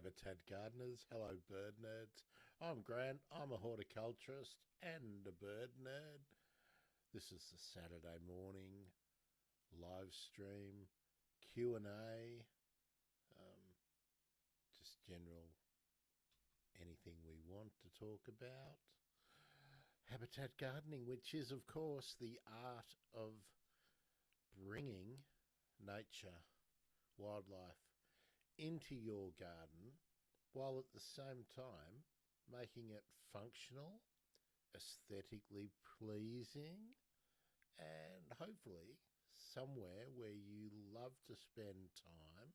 habitat gardeners. Hello, bird nerds. I'm Grant. I'm a horticulturist and a bird nerd. This is the Saturday morning live stream Q&A. Just general anything we want to talk about. Habitat gardening, which is, of course, the art of bringing nature, wildlife into your garden while at the same time making it functional, aesthetically pleasing, and hopefully somewhere where you love to spend time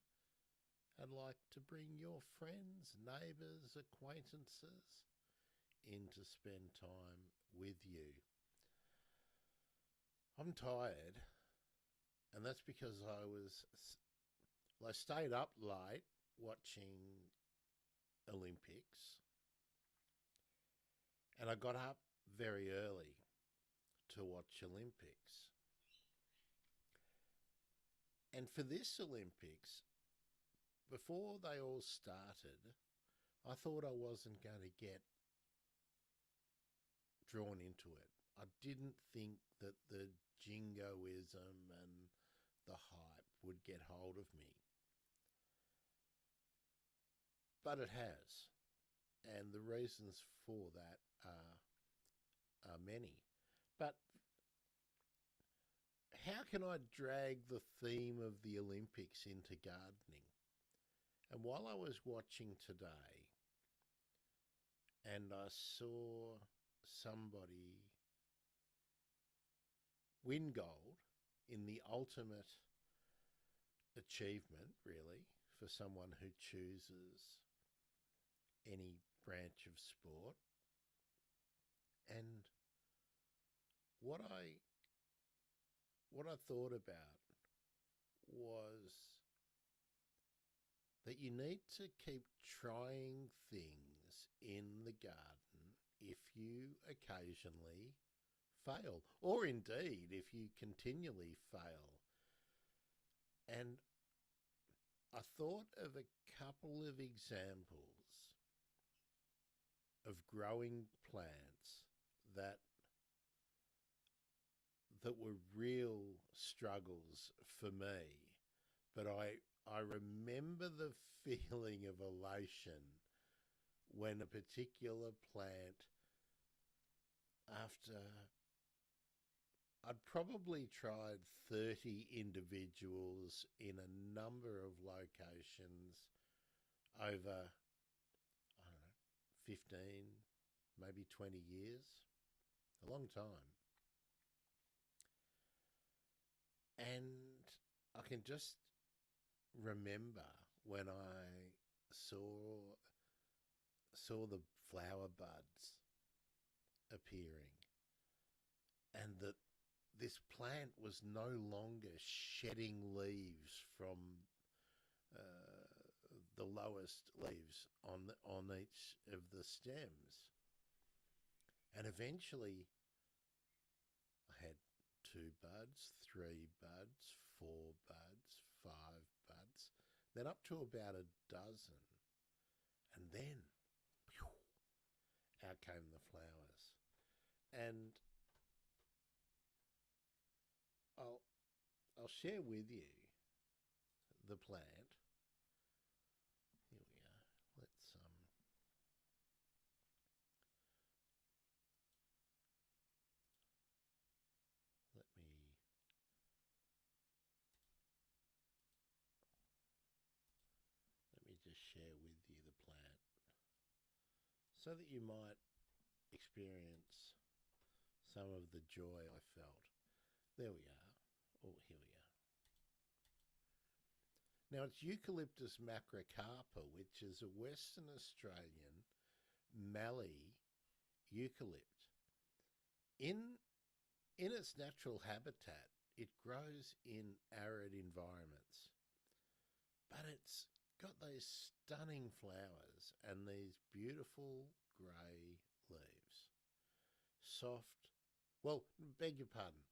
and like to bring your friends, neighbours, acquaintances in to spend time with you. I'm tired, and that's because I stayed up late watching Olympics, and I got up very early to watch Olympics. And for this Olympics, before they all started, I thought I wasn't going to get drawn into it. I didn't think that the jingoism and the hype would get hold of me. But it has. And the reasons for that are many. But how can I drag the theme of the Olympics into gardening? And while I was watching today, and I saw somebody win gold in the ultimate achievement, really, for someone who chooses any branch of sport. And what I thought about was that you need to keep trying things in the garden if you occasionally fail, or indeed if you continually fail. And I thought of a couple of examples of growing plants that were real struggles for me, but I remember the feeling of elation when a particular plant, after I'd probably tried 30 individuals in a number of locations over, 15, maybe 20 years, a long time. And I can just remember when I saw the flower buds appearing, and that this plant was no longer shedding leaves from the lowest leaves on each of the stems. And eventually I had 2 buds, 3 buds, 4 buds, 5 buds, then up to about a dozen. And then, whew, out came the flowers. And I'll share with you the plant. Here we are. Let's let me just share with you the plant so that you might experience some of the joy I felt. There we are. Oh, here we are. Now, it's Eucalyptus macrocarpa, which is a Western Australian mallee eucalypt. In its natural habitat, it grows in arid environments, but it's got these stunning flowers and these beautiful grey leaves. Soft, well, beg your pardon,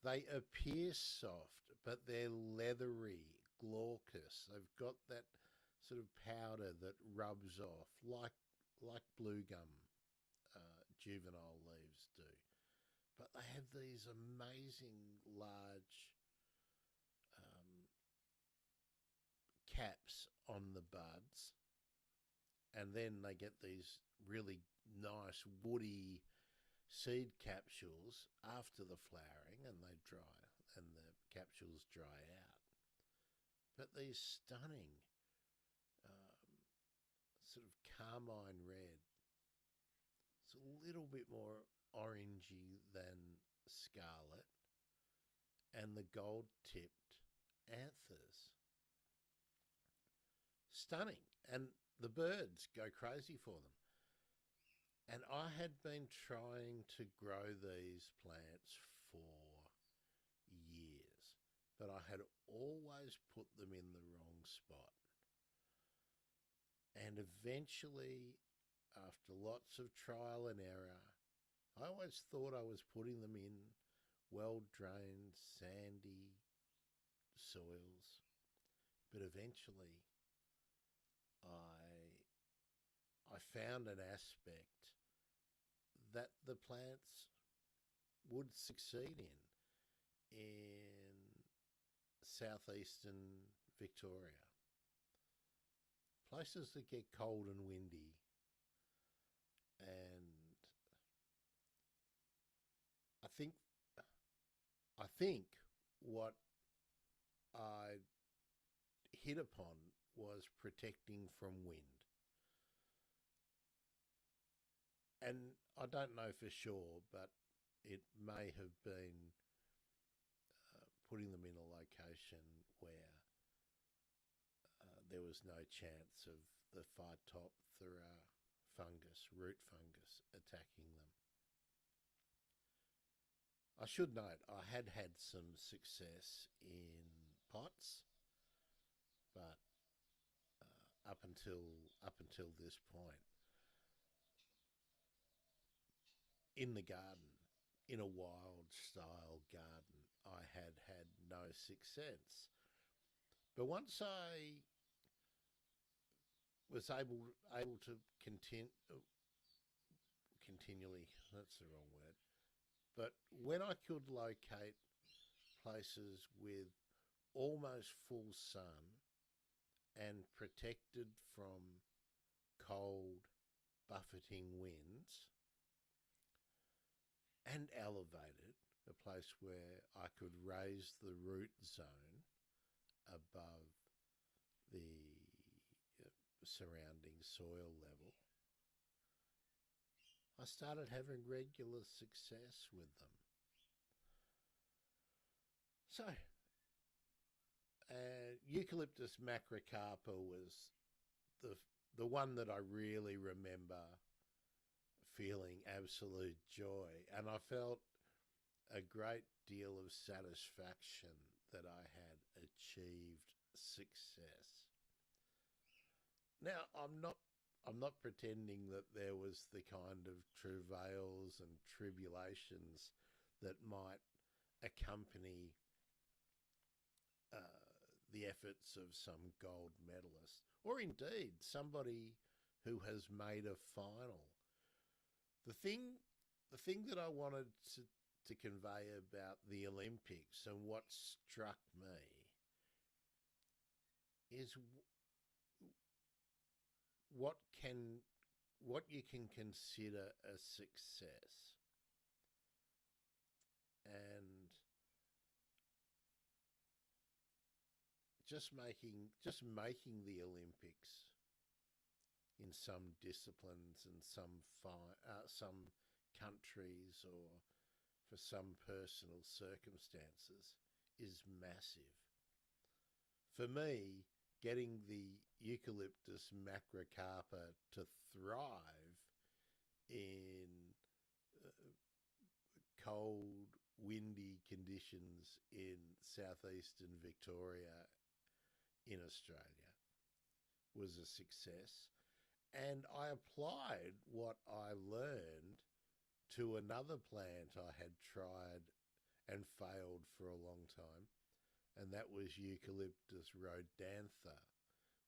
they appear soft, but they're leathery, glaucous. They've got that sort of powder that rubs off like blue gum juvenile leaves do. But they have these amazing large caps on the buds, and then they get these really nice woody seed capsules after the flowering, and they dry, and the capsules dry out. But these stunning sort of carmine red, it's a little bit more orangey than scarlet, and the gold tipped anthers. Stunning. And the birds go crazy for them. And I had been trying to grow these plants for years, but I had always put them in the wrong spot. And eventually, after lots of trial and error, I always thought I was putting them in well-drained, sandy soils. But eventually, I found an aspect that the plants would succeed in southeastern Victoria. Places that get cold and windy, and I think what I hit upon was protecting from wind. And I don't know for sure, but it may have been putting them in a location where there was no chance of the Phytophthora fungus, root fungus, attacking them. I should note I had some success in pots, but up until this point, in the garden, in a wild style garden, I had no success. But once I was able to continually, that's the wrong word, but when I could locate places with almost full sun and protected from cold, buffeting winds, and elevated, a place where I could raise the root zone above the surrounding soil level, I started having regular success with them. So, Eucalyptus macrocarpa was the one that I really remember feeling absolute joy, and I felt a great deal of satisfaction that I had achieved success. Now, I'm not pretending that there was the kind of travails and tribulations that might accompany the efforts of some gold medalist, or indeed somebody who has made a final. The thing that I wanted to convey about the Olympics and what struck me is what you can consider a success, and just making the Olympics in some disciplines and some countries, or for some personal circumstances, is massive. For me, getting the Eucalyptus macrocarpa to thrive in cold, windy conditions in southeastern Victoria in Australia was a success. And I applied what I learned to another plant I had tried and failed for a long time, and that was Eucalyptus rhodantha,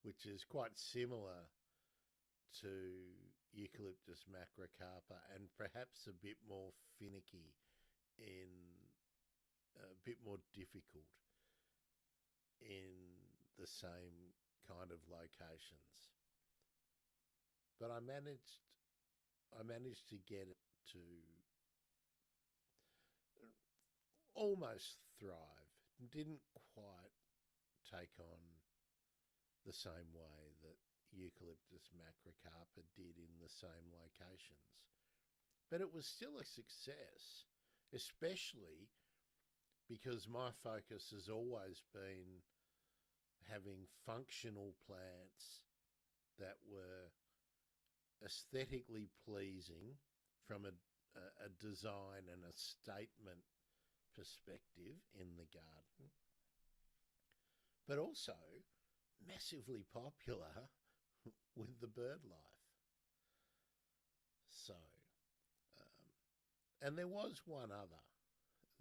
which is quite similar to Eucalyptus macrocarpa and perhaps a bit more finicky, in a bit more difficult in the same kind of locations. But I managed to get it to almost thrive. Didn't quite take on the same way that Eucalyptus macrocarpa did in the same locations. But it was still a success, especially because my focus has always been having functional plants that were aesthetically pleasing from a design and a statement perspective in the garden, but also massively popular with the bird life. So, and there was one other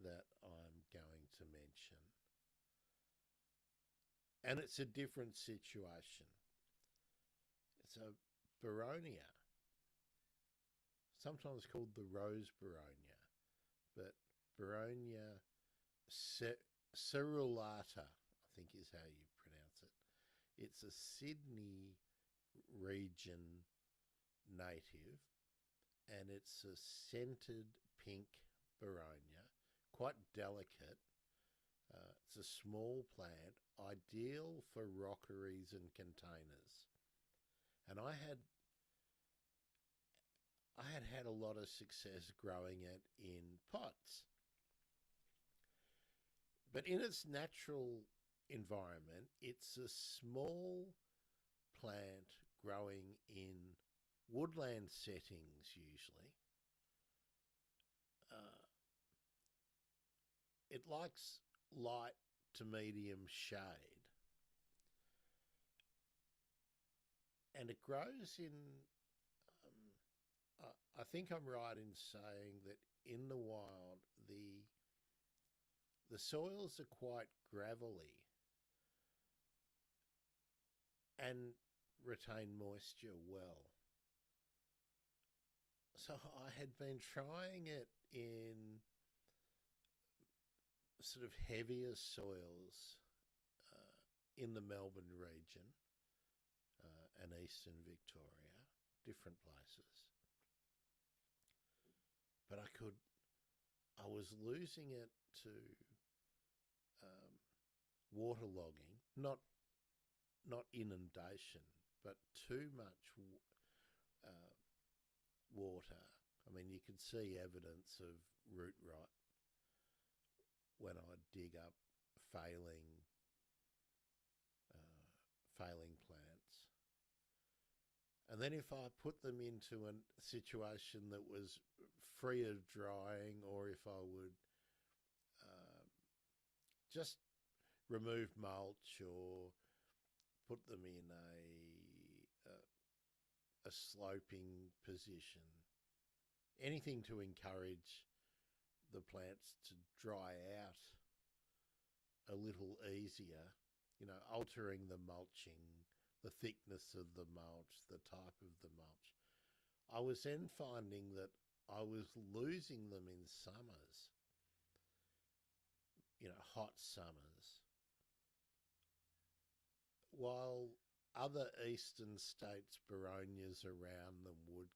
that I'm going to mention, and it's a different situation. It's a Boronia, sometimes called the rose Boronia, but Boronia cerulata, I think is how you pronounce it. It's a Sydney region native, and it's a scented pink Boronia, quite delicate. It's a small plant, ideal for rockeries and containers. And I had a lot of success growing it in pots. But in its natural environment, it's a small plant growing in woodland settings usually. It likes light to medium shade. And it grows in, I think I'm right in saying that in the wild, the soils are quite gravelly and retain moisture well. So I had been trying it in sort of heavier soils in the Melbourne region and eastern Victoria, different places. But I was losing it to waterlogging, not inundation, but too much water. I mean, you could see evidence of root rot when I dig up failing plants. And then if I put them into a situation that was free of drying, or if I would just remove mulch or put them in a sloping position, anything to encourage the plants to dry out a little easier, altering the mulching, the thickness of the mulch, the type of the mulch. I was then finding that I was losing them in summers, hot summers, while other eastern states' Boronias around them would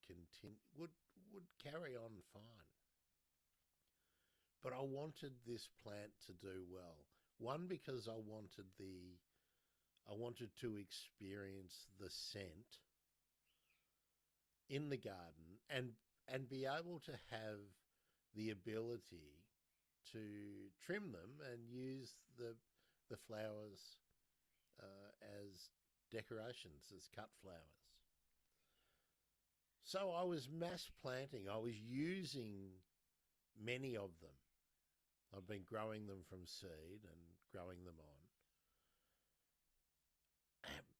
carry on fine. But I wanted this plant to do well. One, because I wanted to experience the scent in the garden and be able to have the ability to trim them and use the flowers as decorations, as cut flowers. So I was mass planting. I was using many of them. I've been growing them from seed and growing them on.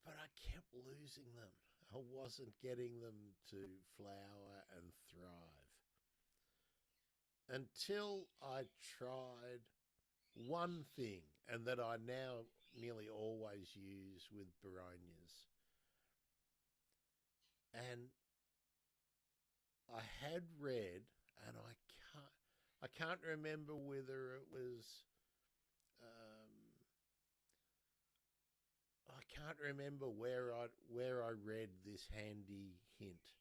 But I kept losing them. I wasn't getting them to flower and thrive. Until I tried one thing, and that I now nearly always use with begonias. And I had read, and I can't remember whether it was, I can't remember where I read this handy hint.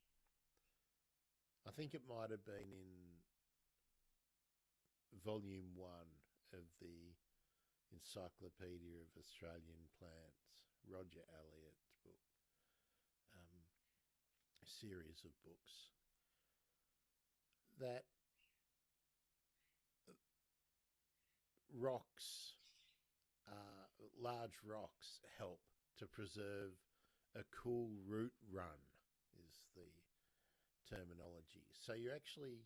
I think it might have been in volume 1 of the Encyclopedia of Australian Plants, Roger Elliott's book, series of books, that rocks, large rocks, help to preserve a cool root run, is the terminology. So you're actually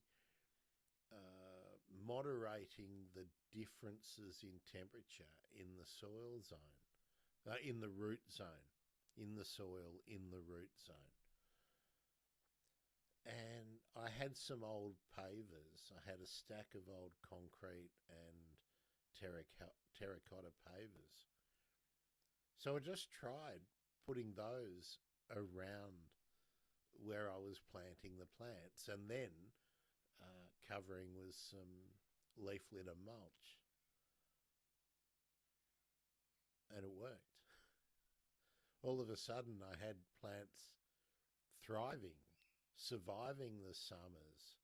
moderating the differences in temperature in the soil zone, in the root zone, in the soil, in the root zone. And I had some old pavers. I had a stack of old concrete and terracotta pavers. So I just tried putting those around where I was planting the plants, and then covering with some leaf litter mulch. And it worked. All of a sudden I had plants thriving, surviving the summers.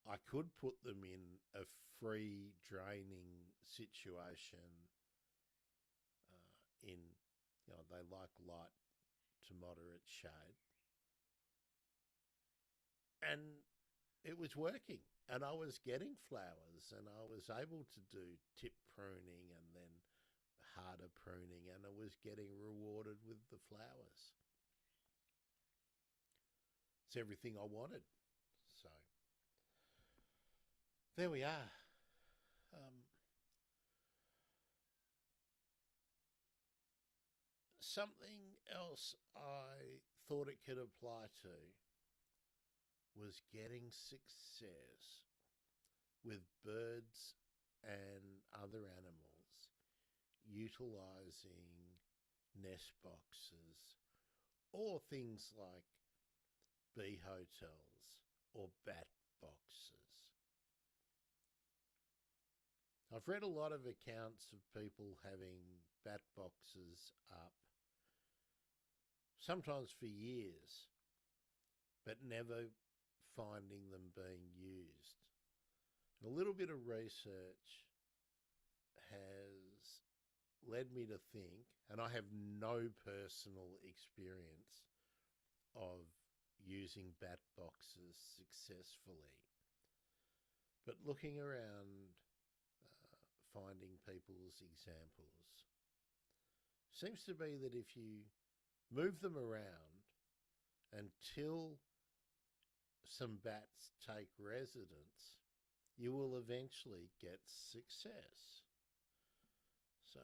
I could put them in a free draining situation. They like light to moderate shade. And it was working. And I was getting flowers, and I was able to do tip pruning and then harder pruning, and I was getting rewarded with the flowers. It's everything I wanted. So there we are. Something else I thought it could apply to was getting success with birds and other animals utilizing nest boxes or things like bee hotels or bat boxes. I've read a lot of accounts of people having bat boxes up, sometimes for years, but never finding them being used. And a little bit of research has led me to think, and I have no personal experience of using bat boxes successfully, but looking around, finding people's examples, seems to be that if you move them around until some bats take residence, you will eventually get success. So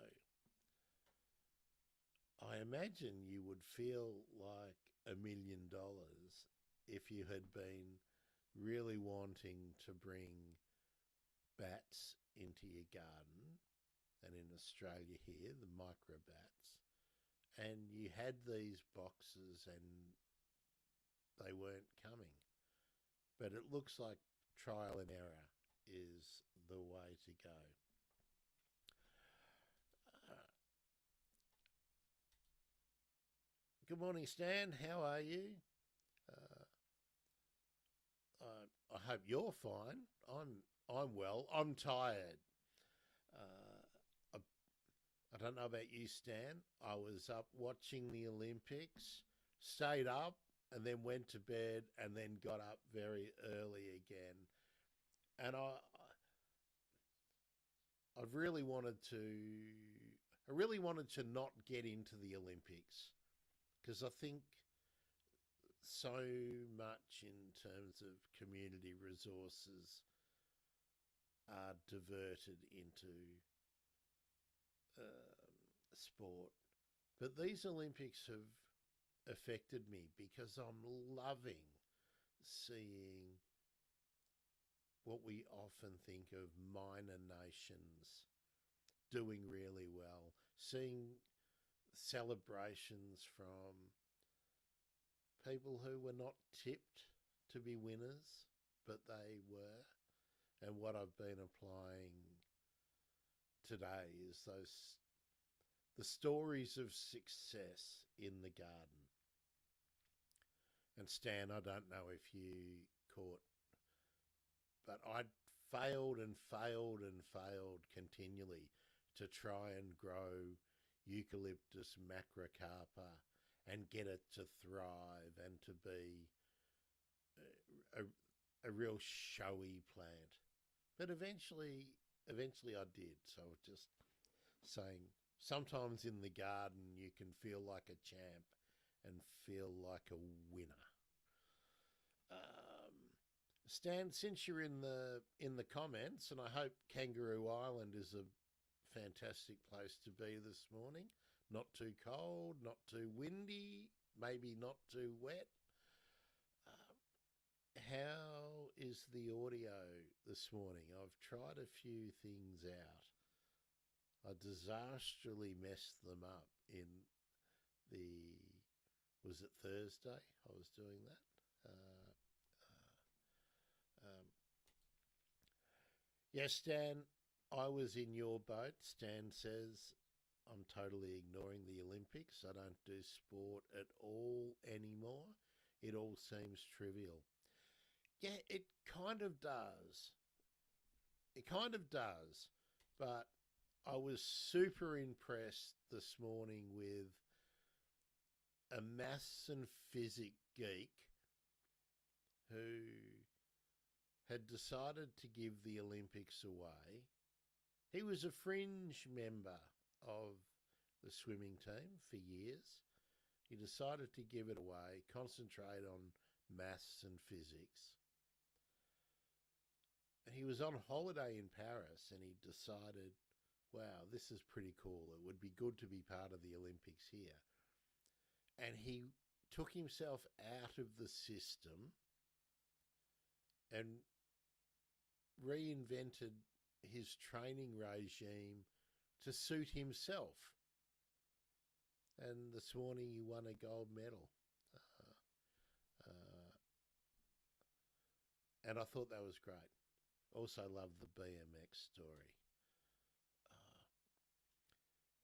I imagine you would feel like $1 million if you had been really wanting to bring bats into your garden, and in Australia here, the microbats, and you had these boxes and they weren't coming. But it looks like trial and error is the way to go. Good morning, Stan. How are you? I hope you're fine. I'm well. I'm tired. I don't know about you, Stan. I was up watching the Olympics, stayed up, and then went to bed, and then got up very early again. And I really wanted to not get into the Olympics, because I think so much in terms of community resources are diverted into sport. But these Olympics have affected me because I'm loving seeing what we often think of minor nations doing really well, seeing celebrations from people who were not tipped to be winners, but they were. And what I've been applying today is the stories of success in the garden. And Stan, I don't know if you caught, but I'd failed and failed and failed continually to try and grow Eucalyptus macrocarpa and get it to thrive and to be a real showy plant. But eventually I did. So just saying, sometimes in the garden you can feel like a champ and feel like a winner. Stan, since you're in the comments, and I hope Kangaroo Island is a fantastic place to be this morning. Not too cold, not too windy, maybe not too wet. How is the audio this morning? I've tried a few things out. I disastrously messed them up in was it Thursday? I was doing that. Yes, Stan, I was in your boat. Stan says, I'm totally ignoring the Olympics. I don't do sport at all anymore. It all seems trivial. Yeah, it kind of does. It kind of does. But I was super impressed this morning with a maths and physics geek who had decided to give the Olympics away. He was a fringe member of the swimming team for years. He decided to give it away, concentrate on maths and physics. And he was on holiday in Paris and he decided, wow, this is pretty cool. It would be good to be part of the Olympics here. And he took himself out of the system and reinvented his training regime to suit himself. And this morning he won a gold medal. And I thought that was great. Also love the BMX story.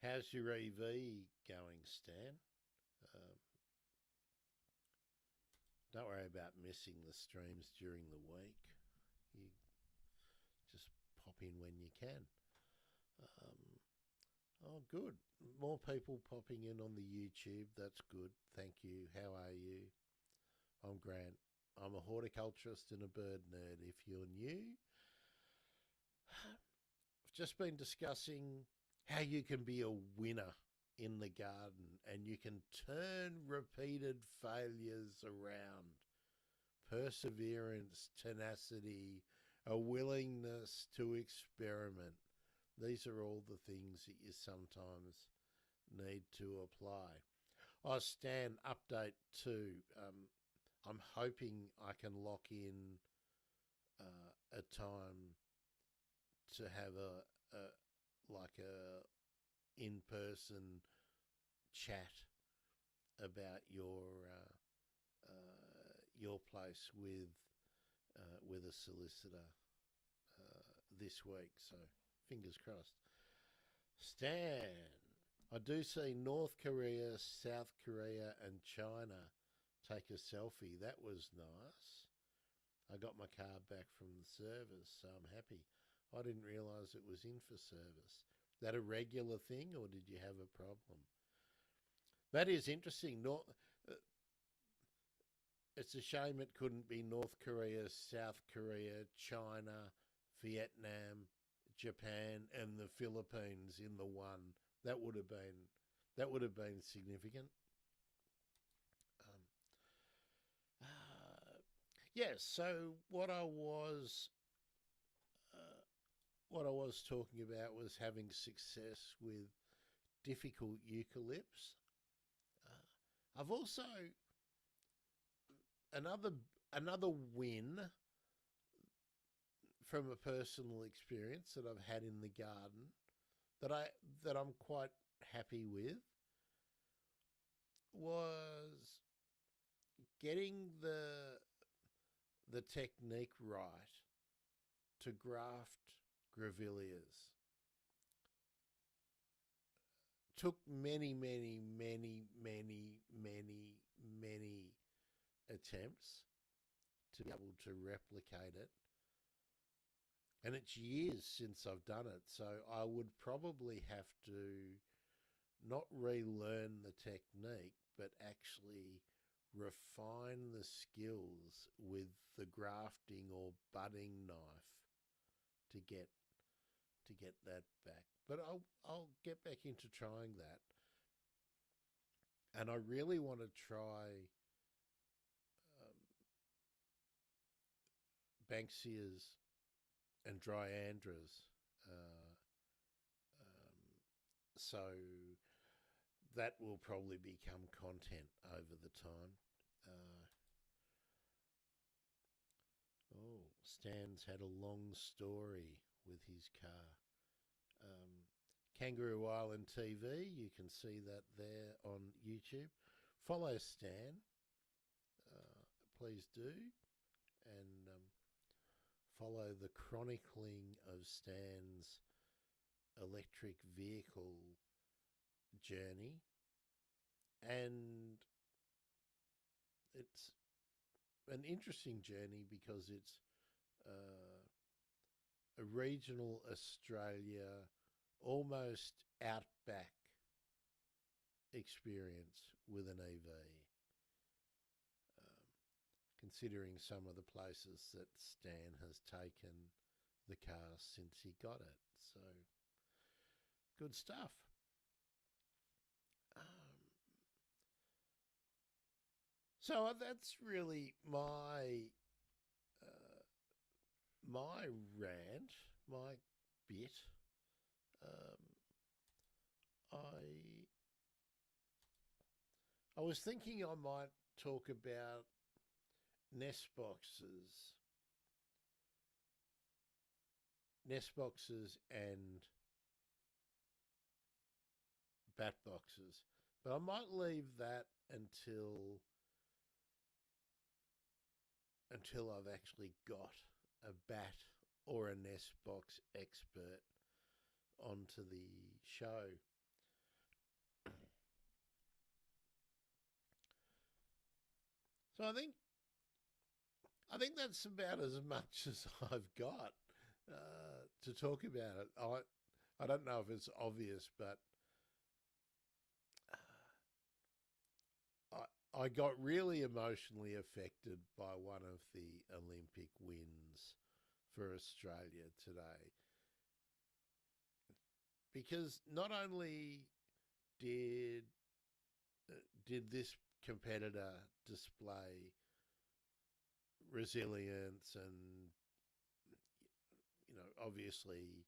How's your EV going, Stan? Don't worry about missing the streams during the week. You just pop in when you can. Oh, good. More people popping in on the YouTube. That's good. Thank you. How are you? I'm Grant. I'm a horticulturist and a bird nerd. If you're new, I've just been discussing how you can be a winner in the garden and you can turn repeated failures around. Perseverance, tenacity, a willingness to experiment. These are all the things that you sometimes need to apply. Oh, Stan, update 2. I'm hoping I can lock in a time to have a in-person chat about your place with a solicitor this week. So fingers crossed. Stan, I do see North Korea, South Korea and China take a selfie. That was nice. I got my car back from the service, so I'm happy. I didn't realise it was in for service. That a regular thing, or did you have a problem? That is interesting. It's a shame it couldn't be North Korea, South Korea, China, Vietnam, Japan, and the Philippines in the one. That would have been significant. Yes. So what I was talking about was having success with difficult eucalypts. I've also another win from a personal experience that I've had in the garden that I'm quite happy with was getting the technique right to graft grevilleas. Took many attempts to be able to replicate it. And it's years since I've done it, so I would probably have to not relearn the technique, but actually refine the skills with the grafting or budding knife to get that back. But I'll get back into trying that. And I really want to try Banksias and Dryandras. So that will probably become content over the time. Stan's had a long story with his car. Kangaroo Island TV, you can see that there on YouTube. Follow Stan, please do, and follow the chronicling of Stan's electric vehicle journey. And it's an interesting journey because it's a regional Australia, almost outback experience with an EV. Considering some of the places that Stan has taken the car since he got it. So, good stuff. So that's really my my rant, my bit. I was thinking I might talk about nest boxes and bat boxes, but I might leave that until I've actually got a bat or a nest box expert onto the show. So I think that's about as much as I've got to talk about it. I don't know if it's obvious, but I got really emotionally affected by one of the Olympic wins for Australia today. Because not only did this competitor display resilience and, obviously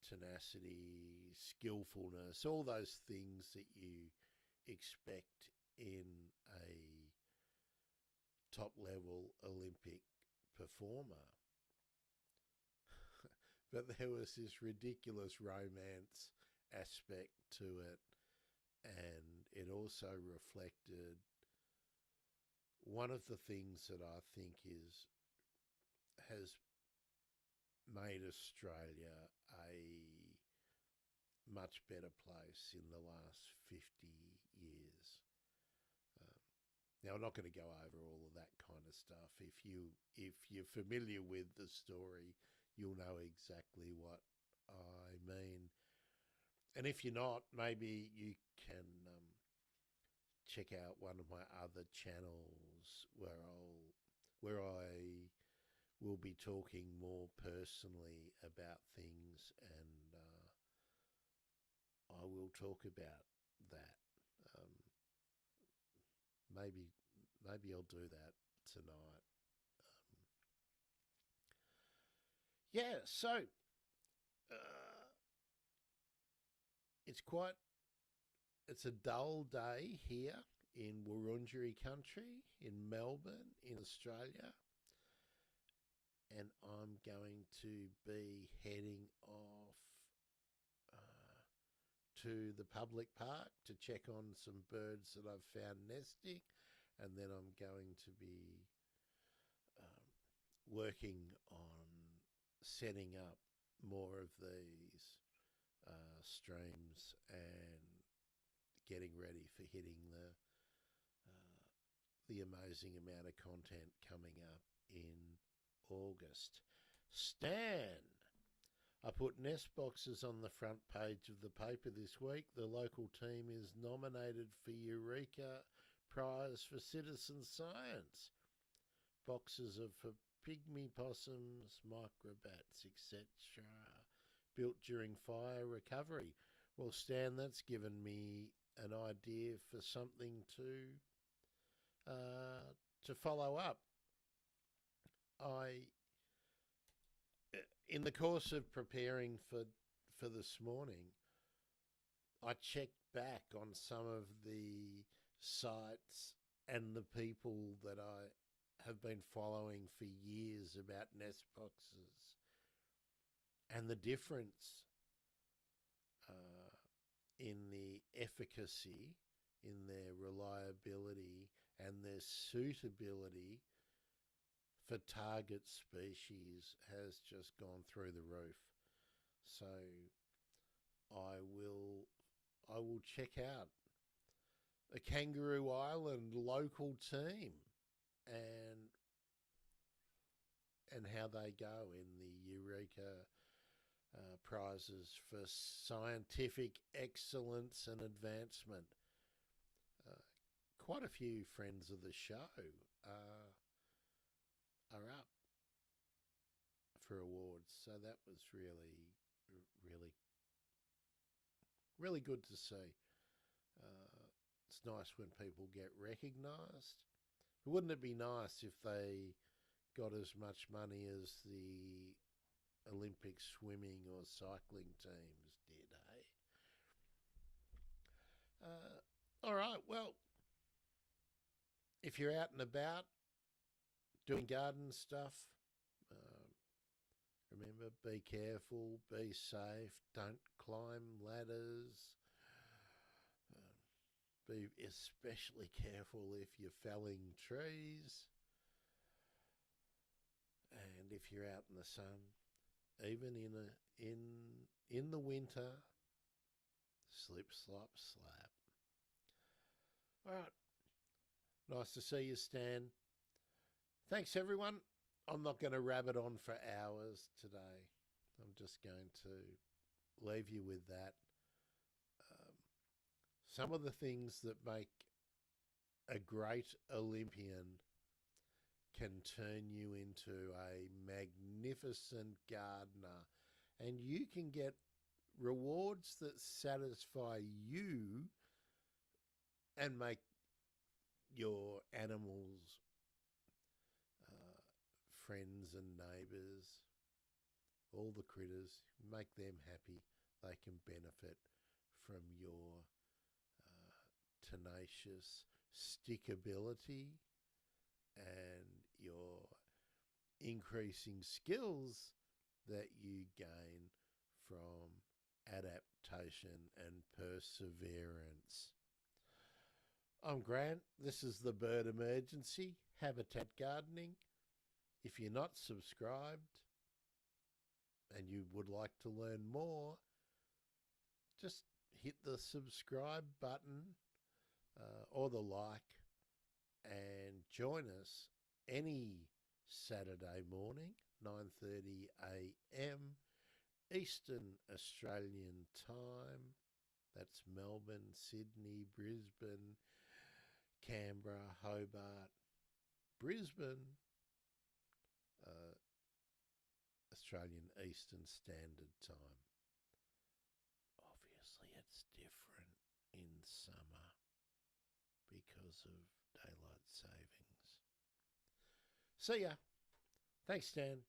tenacity, skillfulness, all those things that you expect in a top level Olympic performer. But there was this ridiculous romance aspect to it, and it also reflected one of the things that I think has made Australia a much better place in the last 50 years. Now, I'm not going to go over all of that kind of stuff. If you're familiar with the story, you'll know exactly what I mean. And if you're not, maybe you can check out one of my other channels where I will be talking more personally about things, and I will talk about that. Maybe I'll do that tonight. So it's a dull day here in Wurundjeri country, in Melbourne, in Australia. And I'm going to be heading off to the public park to check on some birds that I've found nesting, and then I'm going to be working on setting up more of these streams and getting ready for hitting the amazing amount of content coming up in August. Stan, I put nest boxes on the front page of the paper this week. The local team is nominated for Eureka Prize for Citizen Science. Boxes are for pygmy possums, microbats, etc., built during fire recovery. Well, Stan, that's given me an idea for something to follow up. In the course of preparing for this morning, I checked back on some of the sites and the people that I have been following for years about nest boxes, and the difference in the efficacy, in their reliability, and their suitability for target species has just gone through the roof. So I will check out a Kangaroo Island local team and how they go in the Eureka prizes for scientific excellence and advancement. Quite a few friends of the show are up for awards, so that was really good to see. It's nice when people get recognised. Wouldn't it be nice if they got as much money as the Olympic swimming or cycling teams did, eh? All right, well, if you're out and about doing garden stuff, remember, be careful, be safe, don't climb ladders. Be especially careful if you're felling trees. And if you're out in the sun, even in the winter, slip, slop, slap. All right. Nice to see you, Stan. Thanks, everyone. I'm not going to rabbit on for hours today. I'm just going to leave you with that. Some of the things that make a great Olympian can turn you into a magnificent gardener, and you can get rewards that satisfy you and make your animals, friends and neighbours, all the critters, make them happy. They can benefit from your tenacious stickability and your increasing skills that you gain from adaptation and perseverance. I'm Grant. This is the Bird Emergency, Habitat Gardening. If you're not subscribed and you would like to learn more, just hit the subscribe button or the like and join us any Saturday morning, 9:30 a.m. Eastern Australian time. That's Melbourne, Sydney, Brisbane, Canberra, Hobart, Brisbane, Australian Eastern Standard Time. Obviously, it's different in summer because of daylight savings. See ya. Thanks, Stan.